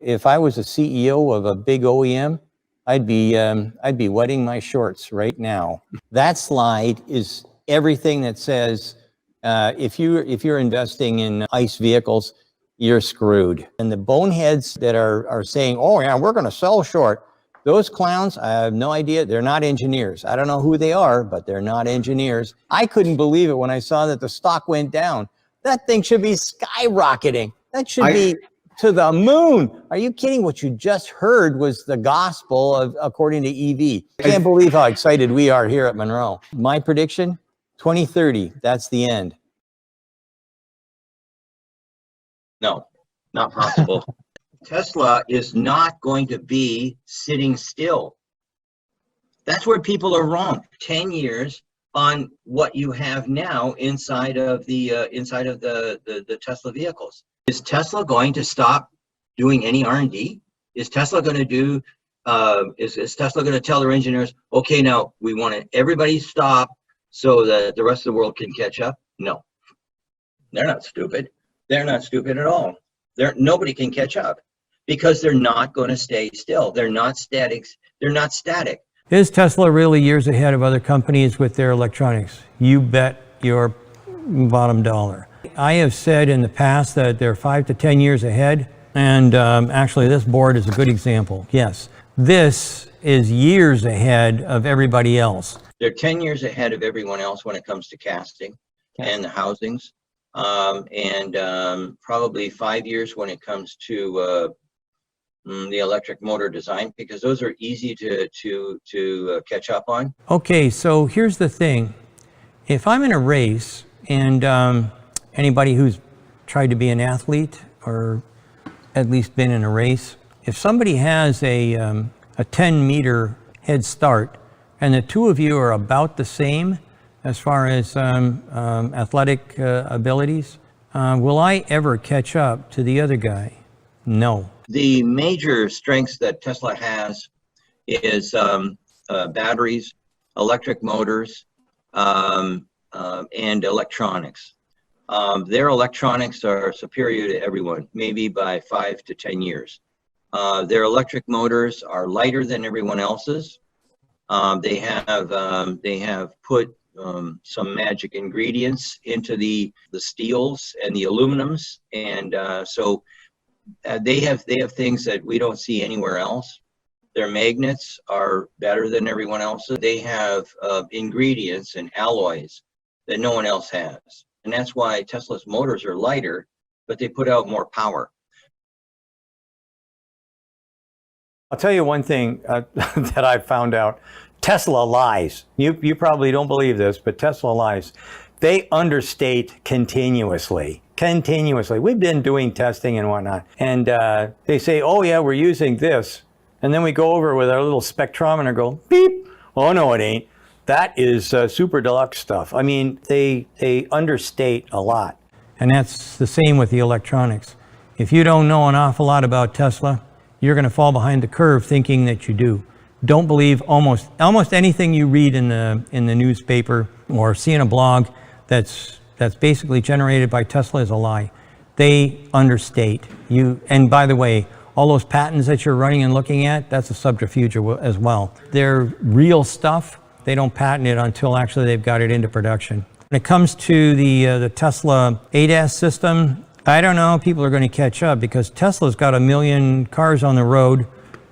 if I was a CEO of a big OEM, I'd be wetting my shorts right now. That slide is everything that says if you're investing in ICE vehicles, you're screwed. And the boneheads that are saying, oh yeah, we're going to sell short, those clowns, I have no idea. They're not engineers. I don't know who they are, but they're not engineers. I couldn't believe it when I saw that the stock went down. That thing should be skyrocketing. That should be to the moon. Are you kidding? What you just heard was the gospel according to EV. I can't believe how excited we are here at Munro. My prediction, 2030, that's the end. No, not possible. Tesla is not going to be sitting still. That's where people are wrong. 10 years on what you have now inside of the Tesla vehicles. Is Tesla going to stop doing any R&D? Is Tesla going to do? Is Tesla going to tell their engineers, okay, now we want everybody stop so that the rest of the world can catch up? No, they're not stupid. They're not stupid at all. Nobody can catch up because they're not going to stay still. They're not static. They're not static. Is Tesla really years ahead of other companies with their electronics? You bet your bottom dollar. I have said in the past that they're 5 to 10 years ahead, and actually this board is a good example. Yes, this is years ahead of everybody else. They're 10 years ahead of everyone else when it comes to casting and the housings, and probably 5 years when it comes to the electric motor design, because those are easy to catch up on. Okay, so here's the thing. If I'm in a race, and anybody who's tried to be an athlete or at least been in a race, if somebody has a 10-meter head start and the two of you are about the same as far as athletic abilities, will I ever catch up to the other guy? No. The major strengths that Tesla has is batteries, electric motors, and electronics. Their electronics are superior to everyone, maybe by 5 to 10 years. Their electric motors are lighter than everyone else's. They have put some magic ingredients into the steels and the aluminums, and so they have things that we don't see anywhere else. Their magnets are better than everyone else's. They have ingredients and alloys that no one else has. And that's why Tesla's motors are lighter, but they put out more power. I'll tell you one thing that I found out. Tesla lies. You probably don't believe this, but Tesla lies. They understate continuously. We've been doing testing and whatnot. And they say, oh yeah, we're using this. And then we go over with our little spectrometer, go beep. Oh no, it ain't. That is super deluxe stuff. I mean, they understate a lot. And that's the same with the electronics. If you don't know an awful lot about Tesla, you're going to fall behind the curve thinking that you do. Don't believe almost anything you read in the newspaper or see in a blog that's basically generated by Tesla is a lie. They understate you. And by the way, all those patents that you're running and looking at, that's a subterfuge as well. They're real stuff. They don't patent it until actually they've got it into production. When it comes to the Tesla ADAS system, I don't know how people are going to catch up because Tesla's got 1 million cars on the road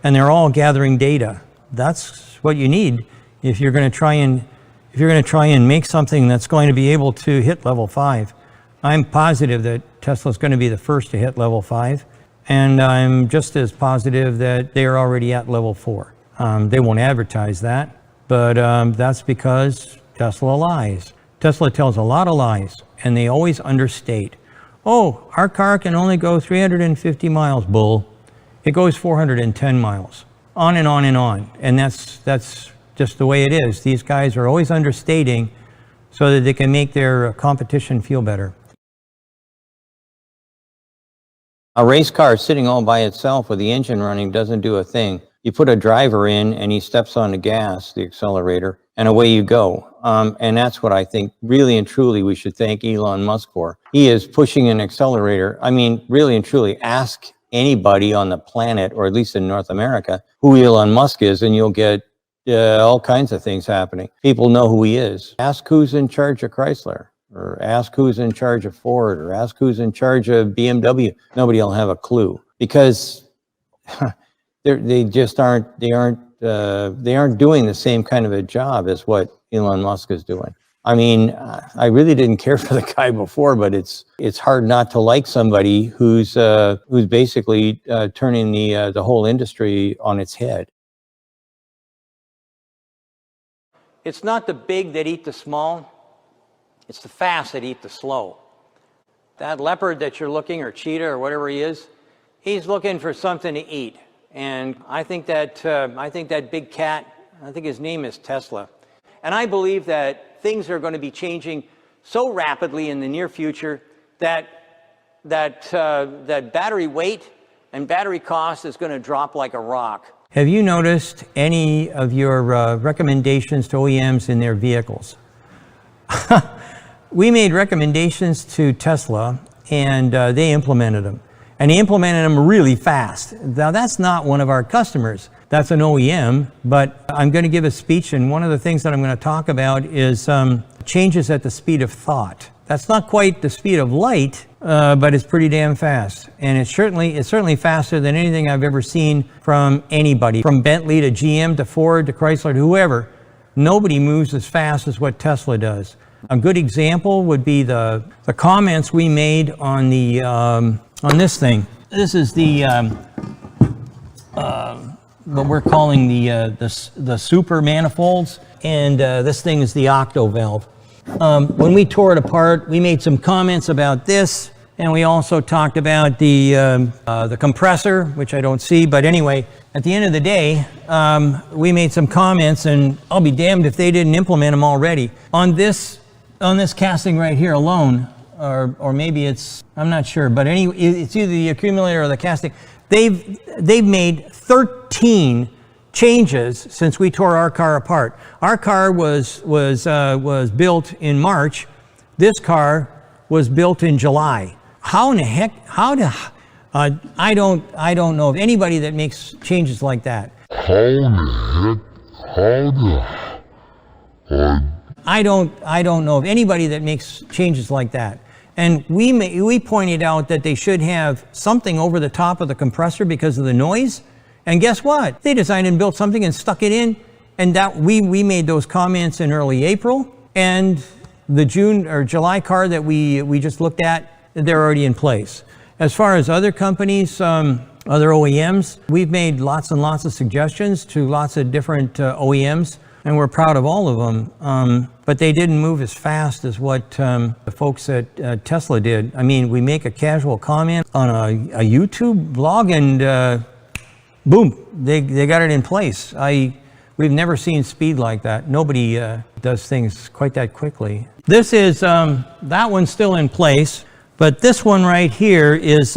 and they're all gathering data. That's what you need if you're going to try and make something that's going to be able to hit level 5. I'm positive that Tesla's going to be the first to hit level 5, and I'm just as positive that they're already at level 4. They won't advertise that, but that's because Tesla lies. Tesla tells a lot of lies, and they always understate. Oh, our car can only go 350 miles, bull. It goes 410 miles. On and on and on. And that's just the way it is. These guys are always understating so that they can make their competition feel better. A race car sitting all by itself with the engine running doesn't do a thing. You put a driver in and he steps on the gas, the accelerator, and away you go. And that's what I think really and truly we should thank Elon Musk for. He is pushing an accelerator. I mean, really and truly, ask anybody on the planet, or at least in North America, who Elon Musk is, and you'll get all kinds of things happening. People know who he is. Ask who's in charge of Chrysler, or ask who's in charge of Ford, or ask who's in charge of BMW. Nobody will have a clue, because they just aren't doing the same kind of a job as what Elon Musk is doing. I mean, I really didn't care for the guy before, but it's hard not to like somebody who's basically turning the whole industry on its head. It's not the big that eat the small, it's the fast that eat the slow. That leopard that you're looking, or cheetah, or whatever he is, he's looking for something to eat. And I think that big cat, I think his name is Tesla. And I believe that things are going to be changing so rapidly in the near future that battery weight and battery cost is going to drop like a rock. Have you noticed any of your recommendations to OEMs in their vehicles? We made recommendations to Tesla, and they implemented them. And they implemented them really fast. Now, that's not one of our customers. That's an OEM, but I'm going to give a speech, and one of the things that I'm going to talk about is changes at the speed of thought. That's not quite the speed of light, but it's pretty damn fast. And it's certainly faster than anything I've ever seen from anybody, from Bentley to GM to Ford to Chrysler to whoever. Nobody moves as fast as what Tesla does. A good example would be the comments we made on the on this thing. This is the what we're calling the super manifolds, and this thing is the octo valve. When we tore it apart, we made some comments about this, and we also talked about the compressor, which I don't see, but anyway, at the end of the day, we made some comments, and I'll be damned if they didn't implement them already. On this casting right here alone, or maybe I'm not sure, but it's either the accumulator or the casting. They've made 13 changes since we tore our car apart. Our car was built in March. This car was built in July. How in the heck? I don't know of anybody that makes changes like that. I don't know of anybody that makes changes like that. And we pointed out that they should have something over the top of the compressor because of the noise. And guess what? They designed and built something and stuck it in. And that we made those comments in early April. And the June or July car that we just looked at, they're already in place. As far as other companies, other OEMs, we've made lots and lots of suggestions to lots of different OEMs. And we're proud of all of them, but they didn't move as fast as what the folks at Tesla did. I mean, we make a casual comment on a YouTube blog, and boom, they got it in place. We've never seen speed like that. Nobody does things quite that quickly. This is, that one's still in place, but this one right here is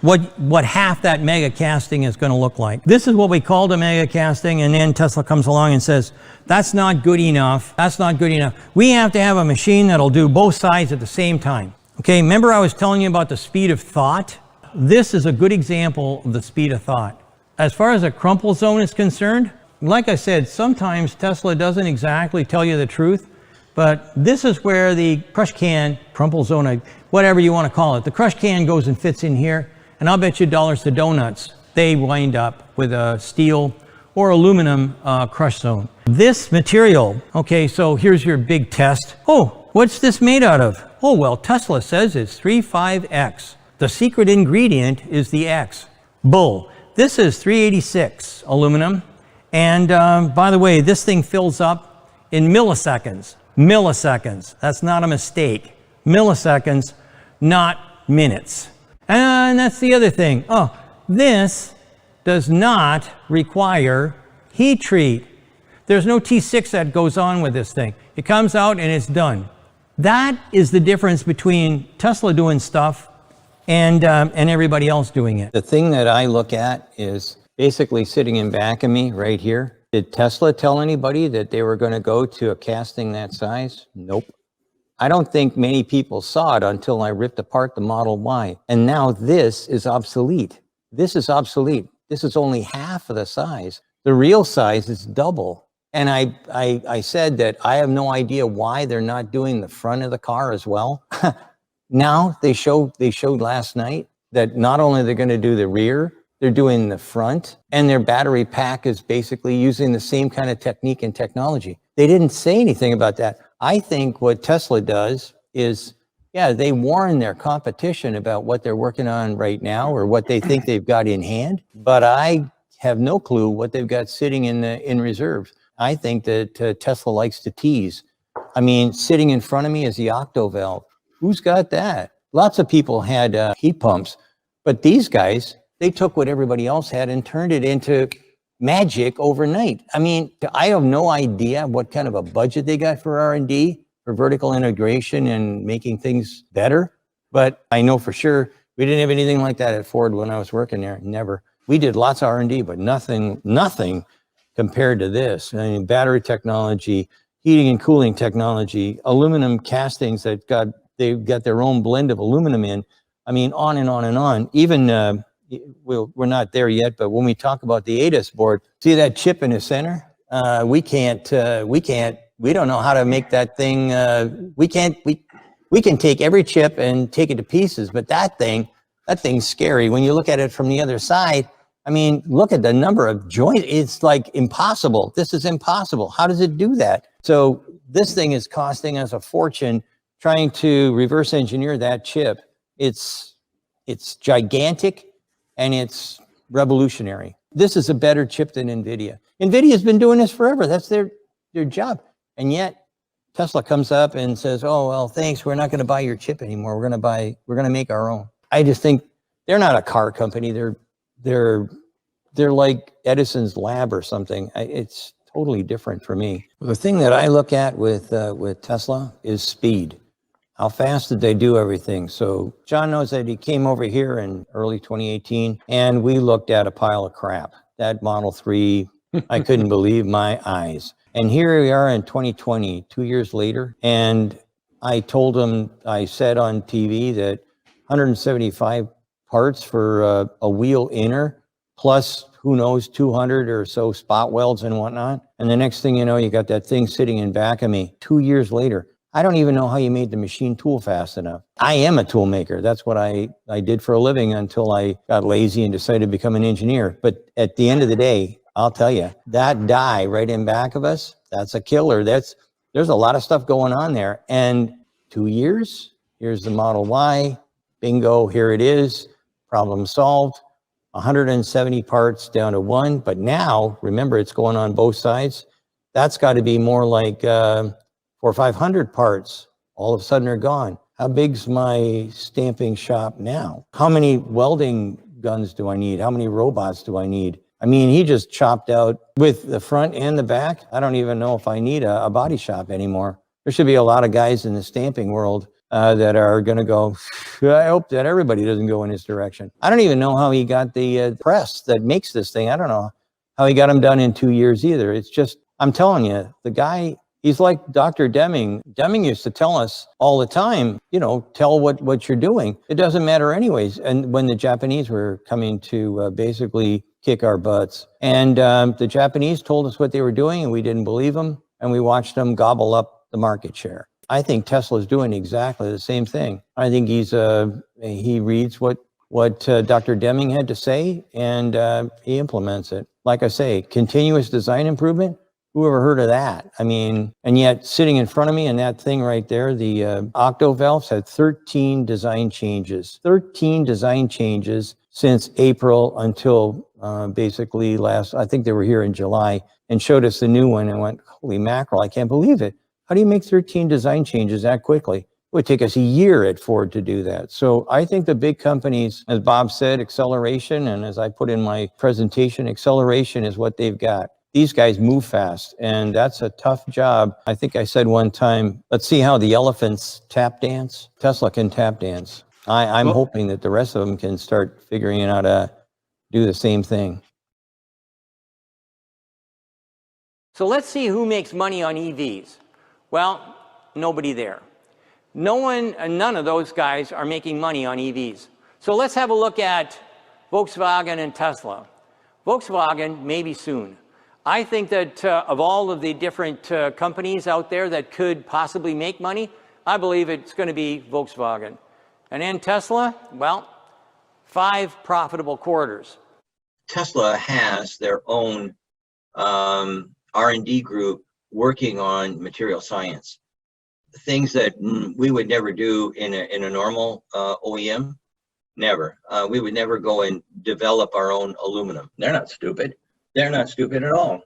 what half that mega casting is going to look like. This is what we called a mega casting, and then Tesla comes along and says, that's not good enough. That's not good enough. We have to have a machine that'll do both sides at the same time. Okay, remember I was telling you about the speed of thought? This is a good example of the speed of thought. As far as a crumple zone is concerned, like I said, sometimes Tesla doesn't exactly tell you the truth, but this is where the crush can, crumple zone, whatever you want to call it, the crush can goes and fits in here. And I'll bet you dollars to donuts, they wind up with a steel or aluminum crush zone. This material, okay, so here's your big test. Oh, what's this made out of? Oh, well, Tesla says it's 35X. The secret ingredient is the X. Bull. This is 386 aluminum. And by the way, this thing fills up in milliseconds. Milliseconds. That's not a mistake. Milliseconds, not minutes. And that's the other thing. Oh, this does not require heat treat. There's no T6 that goes on with this thing. It comes out and it's done. That is the difference between Tesla doing stuff and everybody else doing it. The thing that I look at is basically sitting in back of me right here. Did Tesla tell anybody that they were going to go to a casting that size? Nope. I don't think many people saw it until I ripped apart the Model Y. And now this is obsolete. this is obsolete. This is only half of the size. The real size is double. And I said that I have no idea why they're not doing the front of the car as well. Now they showed last night that not only they're going to do the rear, they're doing the front, and their battery pack is basically using the same kind of technique and technology. They didn't say anything about that. I think what Tesla does is, yeah, they warn their competition about what they're working on right now or what they think they've got in hand, but I have no clue what they've got sitting in reserve. I think that Tesla likes to tease. I mean, sitting in front of me is the octo valve. Who's got that? Lots of people had heat pumps, but these guys, they took what everybody else had and turned it into magic overnight. I mean, I have no idea what kind of a budget they got for R&D, for vertical integration and making things better. But I know for sure we didn't have anything like that at Ford when I was working there. Never. We did lots of R&D, but nothing compared to this. I mean, battery technology, heating and cooling technology, aluminum castings they've got their own blend of aluminum in. I mean, on and on and on. Even we're not there yet, but when we talk about the ADAS board, see that chip in the center? We don't know how to make that thing. We can take every chip and take it to pieces, but that thing's scary. When you look at it from the other side, I mean, look at the number of joints. It's like impossible. This is impossible. How does it do that? So this thing is costing us a fortune trying to reverse engineer that chip. It's gigantic and it's revolutionary. This is a better chip than NVIDIA. NVIDIA's been doing this forever. That's their job. And yet Tesla comes up and says, oh, well, thanks. We're not going to buy your chip anymore. We're going to make our own. I just think they're not a car company. They're like Edison's lab or something. It's totally different for me. The thing that I look at with Tesla is speed. How fast did they do everything? So John knows that he came over here in early 2018 and we looked at a pile of crap. That Model 3, I couldn't believe my eyes. And here we are in 2020, 2 years later. And I told him, I said on TV that 175 parts for a wheel inner, plus who knows, 200 or so spot welds and whatnot. And the next thing you know, you got that thing sitting in back of me 2 years later. I don't even know how you made the machine tool fast enough. I am a tool maker. That's what I did for a living until I got lazy and decided to become an engineer. But at the end of the day, I'll tell you, that die right in back of us, that's a killer. There's a lot of stuff going on there. And 2 years, here's the Model Y, bingo, here it is, problem solved. 170 parts down to one. But now, remember, it's going on both sides. That's got to be more like 400 or 500 parts. All of a sudden are gone. How big's my stamping shop now? How many welding guns do I need? How many robots do I need? I mean, he just chopped out with the front and the back. I don't even know if I need a body shop anymore. There should be a lot of guys in the stamping world that are going to go, I hope that everybody doesn't go in his direction. I don't even know how he got the press that makes this thing. I don't know how he got them done in 2 years either. It's just, I'm telling you, the guy, he's like Dr. Deming. Deming used to tell us all the time, tell what you're doing. It doesn't matter anyways. And when the Japanese were coming to basically kick our butts, and the Japanese told us what they were doing and we didn't believe them, and we watched them gobble up the market share. I think Tesla's doing exactly the same thing. I think he reads what Dr. Deming had to say and he implements it. Like I say, continuous design improvement. Who ever heard of that? I mean, and yet sitting in front of me and that thing right there, the octo valves had 13 design changes. 13 design changes since April until basically I think they were here in July and showed us the new one and went, holy mackerel, I can't believe it. How do you make 13 design changes that quickly? It would take us a year at Ford to do that. So I think the big companies, as Bob said, acceleration, and as I put in my presentation, acceleration is what they've got. These guys move fast, and that's a tough job. I think I said one time, let's see how the elephants tap dance. Tesla can tap dance. I'm hoping that the rest of them can start figuring out how to do the same thing. So let's see who makes money on EVs. Well, nobody there. None of those guys are making money on EVs. So let's have a look at Volkswagen and Tesla. Volkswagen, maybe soon. I think that of all of the different companies out there that could possibly make money, I believe it's going to be Volkswagen. And then Tesla, well, 5 profitable quarters. Tesla has their own R&D group working on material science. Things that we would never do in a normal OEM. Never. We would never go and develop our own aluminum. They're not stupid. They're not stupid at all.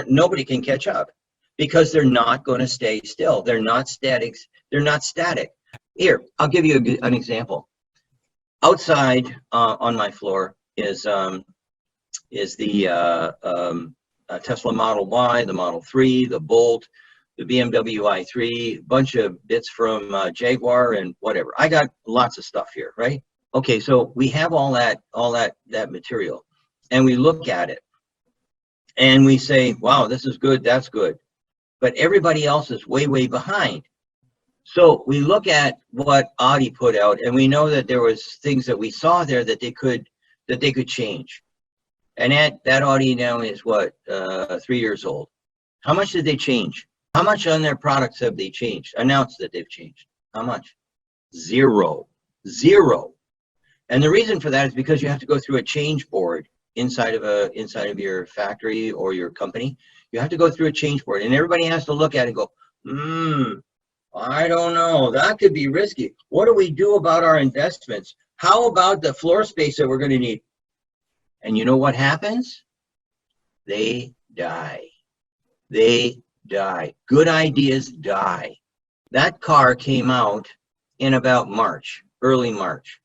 Nobody can catch up because they're not going to stay still. They're not static. They're not static. Here, I'll give you an example. Outside on my floor is the Tesla Model Y, the Model 3, the Bolt, the BMW i3, a bunch of bits from Jaguar and whatever. I got lots of stuff here, right? Okay, so we have all that material, and we look at it, and we say, wow, this is good, that's good. But everybody else is way, way behind. So we look at what Audi put out, and we know that there was things that we saw there that they could change. And that Audi now is what, 3 years old. How much did they change? How much on their products have they changed? Announced that they've changed. How much? Zero. And the reason for that is because you have to go through a change board inside of your factory or your company. You have to go through a change board, and everybody has to look at it and go, I don't know, that could be risky. What do we do about our investments? How about the floor space that we're going to need? And you know what happens? They die. They die. Good ideas die. That car came out in about March, early March.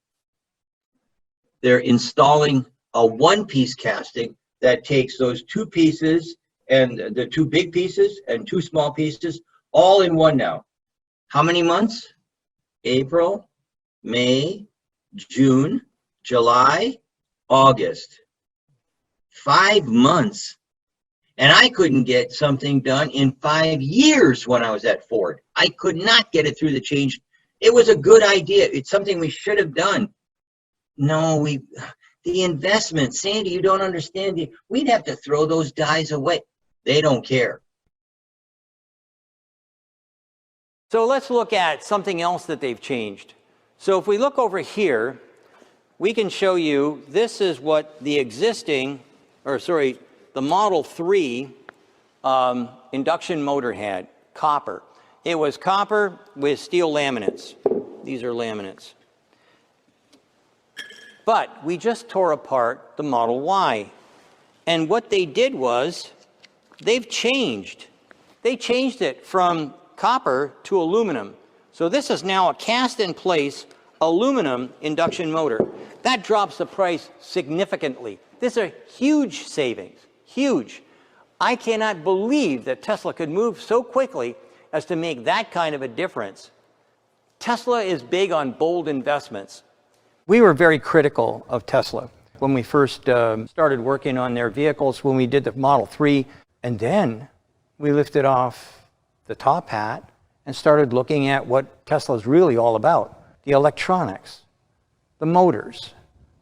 They're installing a one-piece casting that takes those 2 pieces and the 2 big pieces and 2 small pieces all in one now. How many months? April, May, June, July, August. 5 months. And I couldn't get something done in 5 years when I was at Ford. I could not get it through the change. It was a good idea. It's something we should have done. No, the investment, Sandy, you don't understand. We'd have to throw those dies away. They don't care. So let's look at something else that they've changed. So if we look over here, we can show you this is what the the Model 3 induction motor had, copper. It was copper with steel laminates. These are laminates. But we just tore apart the Model Y. And what they did was they've changed. They changed it from copper to aluminum. So this is now a cast-in-place aluminum induction motor. That drops the price significantly. This is a huge savings, huge. I cannot believe that Tesla could move so quickly as to make that kind of a difference. Tesla is big on bold investments. We were very critical of Tesla when we first started working on their vehicles, when we did the Model 3, and then we lifted off the top hat and started looking at what Tesla is really all about. The electronics, the motors,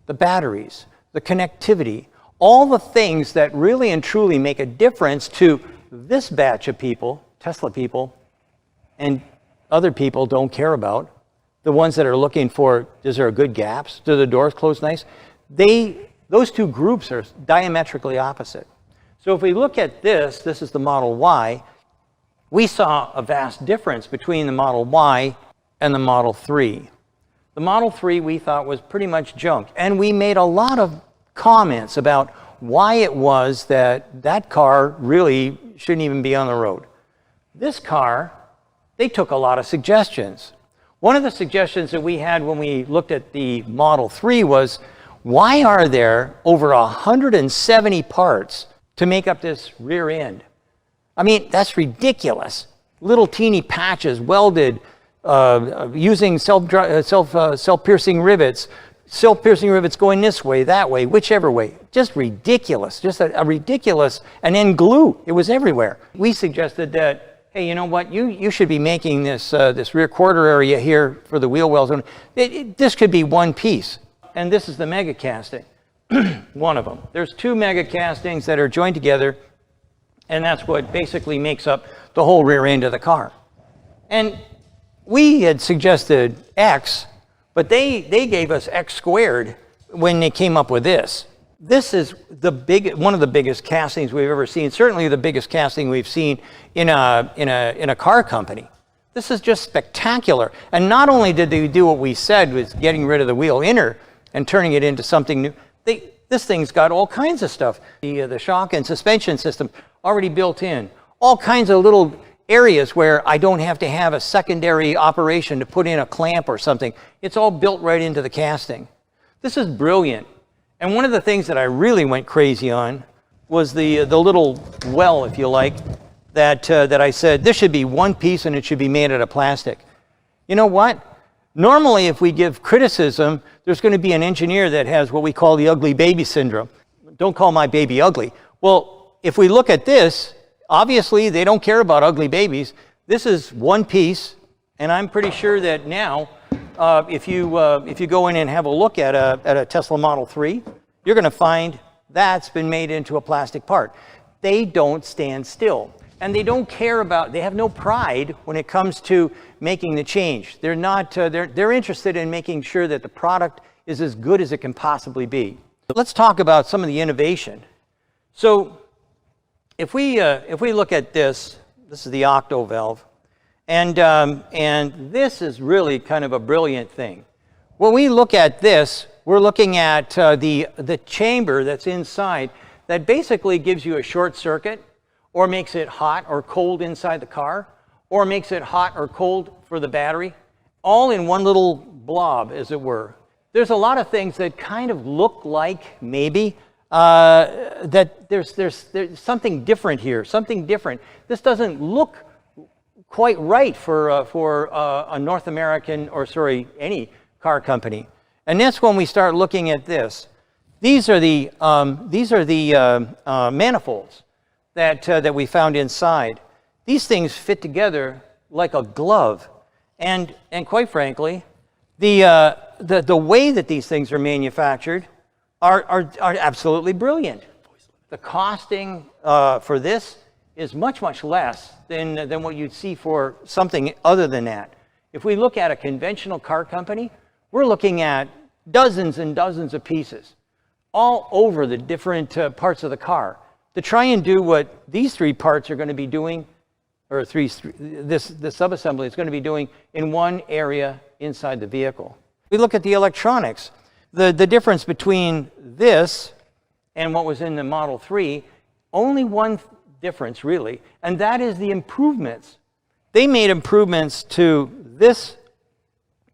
the batteries, the connectivity, all the things that really and truly make a difference to this batch of people, Tesla people, and other people don't care about. The ones that are looking for, is there a good gaps? Do the doors close nice? Those two groups are diametrically opposite. So if we look at this is the Model Y. We saw a vast difference between the Model Y and the Model 3. The Model 3 we thought was pretty much junk. And we made a lot of comments about why it was that car really shouldn't even be on the road. This car, they took a lot of suggestions. One of the suggestions that we had when we looked at the Model 3 was, why are there over 170 parts to make up this rear end? I mean, that's ridiculous. Little teeny patches welded, using self-piercing rivets going this way, that way, whichever way. Just ridiculous, just a ridiculous, and then glue. It was everywhere. We suggested that, hey, you know what? You should be making this rear quarter area here for the wheel wells. This could be one piece, and this is the mega casting. one of them. There's two mega castings that are joined together, and that's what basically makes up the whole rear end of the car. And we had suggested X, but they gave us X squared when they came up with this. This is one of the biggest castings we've ever seen, certainly the biggest casting we've seen in a car company. This is just spectacular. And not only did they do what we said, was getting rid of the wheel inner and turning it into something new, this thing's got all kinds of stuff. The shock and suspension system already built in. All kinds of little areas where I don't have to have a secondary operation to put in a clamp or something. It's all built right into the casting. This is brilliant. And one of the things that I really went crazy on was the little well, if you like, that I said, this should be one piece and it should be made out of plastic. You know what? Normally, if we give criticism, there's going to be an engineer that has what we call the ugly baby syndrome. Don't call my baby ugly. Well, if we look at this, obviously they don't care about ugly babies. This is one piece, and I'm pretty sure that now, if you go in and have a look at a Tesla Model 3, you're going to find that's been made into a plastic part. They don't stand still. And they don't care about, they have no pride when it comes to making the change. They're not, they're interested in making sure that the product is as good as it can possibly be. Let's talk about some of the innovation. So if we look at this is the octo valve, and this is really kind of a brilliant thing. When we look at this, we're looking at the chamber that's inside that basically gives you a short circuit, or makes it hot or cold inside the car, or makes it hot or cold for the battery, all in one little blob, as it were. There's a lot of things that kind of look like maybe that there's something different here, something different. This doesn't look quite right for a North American, or sorry, any car company. And that's when we start looking at this. These are the manifolds that we found inside. These things fit together like a glove, and quite frankly, the way that these things are manufactured are absolutely brilliant. The costing for this is much less than what you'd see for something other than that. If we look at a conventional car company, we're looking at dozens and dozens of pieces all over the different parts of the car, to try and do what these three parts are going to be doing, or this subassembly is going to be doing in one area inside the vehicle. We look at the electronics. The difference between this and what was in the Model 3, only one difference really, and that is the improvements. They made improvements to this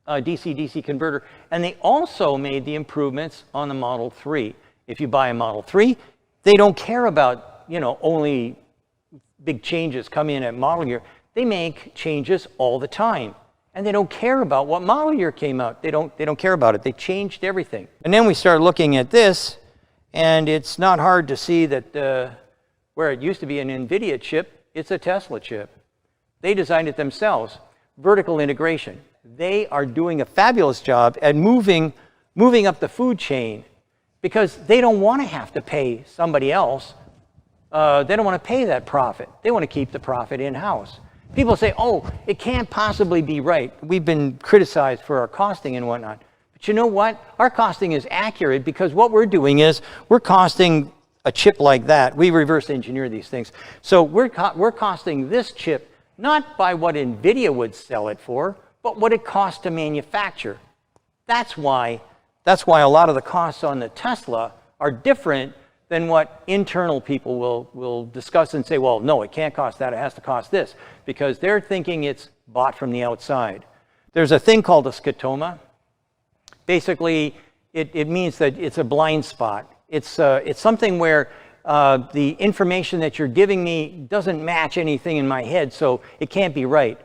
DC-DC converter, and they also made the improvements on the Model 3. If you buy a Model 3, they don't care about, only big changes come in at model year. They make changes all the time. And they don't care about what model year came out. They don't care about it. They changed everything. And then we start looking at this, and it's not hard to see that where it used to be an NVIDIA chip, it's a Tesla chip. They designed it themselves. Vertical integration. They are doing a fabulous job at moving up the food chain, because they don't want to have to pay somebody else. They don't want to pay that profit. They want to keep the profit in-house. People say, oh, it can't possibly be right. We've been criticized for our costing and whatnot. But you know what? Our costing is accurate, because what we're doing is we're costing a chip like that. We reverse engineer these things. So we're costing this chip not by what NVIDIA would sell it for, but what it costs to manufacture. That's why a lot of the costs on the Tesla are different than what internal people will discuss and say, well, no, it can't cost that, it has to cost this, because they're thinking it's bought from the outside. There's a thing called a scotoma. Basically, it means that it's a blind spot. It's something where the information that you're giving me doesn't match anything in my head, so it can't be right.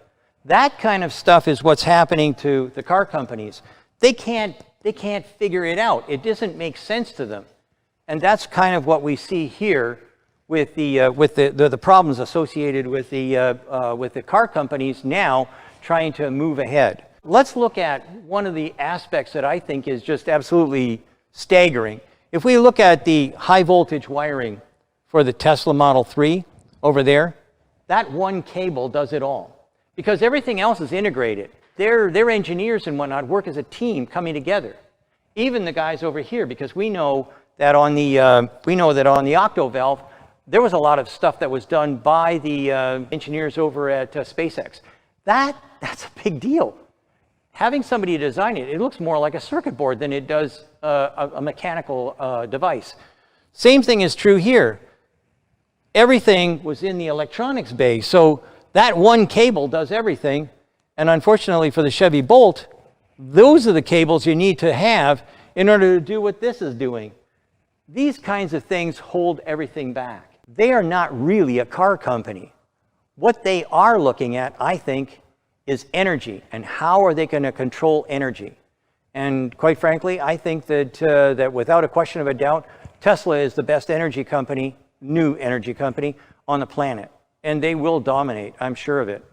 That kind of stuff is what's happening to the car companies. They can't figure it out. It doesn't make sense to them. And that's kind of what we see here with the problems associated with the car companies now trying to move ahead. Let's look at one of the aspects that I think is just absolutely staggering. If we look at the high voltage wiring for the Tesla Model 3 over there, that one cable does it all. Because everything else is integrated. Their engineers and whatnot work as a team coming together. Even the guys over here, because we know that on the octo valve, there was a lot of stuff that was done by the engineers over at SpaceX. That's a big deal. Having somebody design it, it looks more like a circuit board than it does a mechanical device. Same thing is true here. Everything was in the electronics bay, so that one cable does everything. And unfortunately for the Chevy Bolt, those are the cables you need to have in order to do what this is doing. These kinds of things hold everything back. They are not really a car company. What they are looking at, I think, is energy, and how are they going to control energy. And quite frankly, I think that without a question of a doubt, Tesla is the best energy company, new energy company on the planet. And they will dominate, I'm sure of it.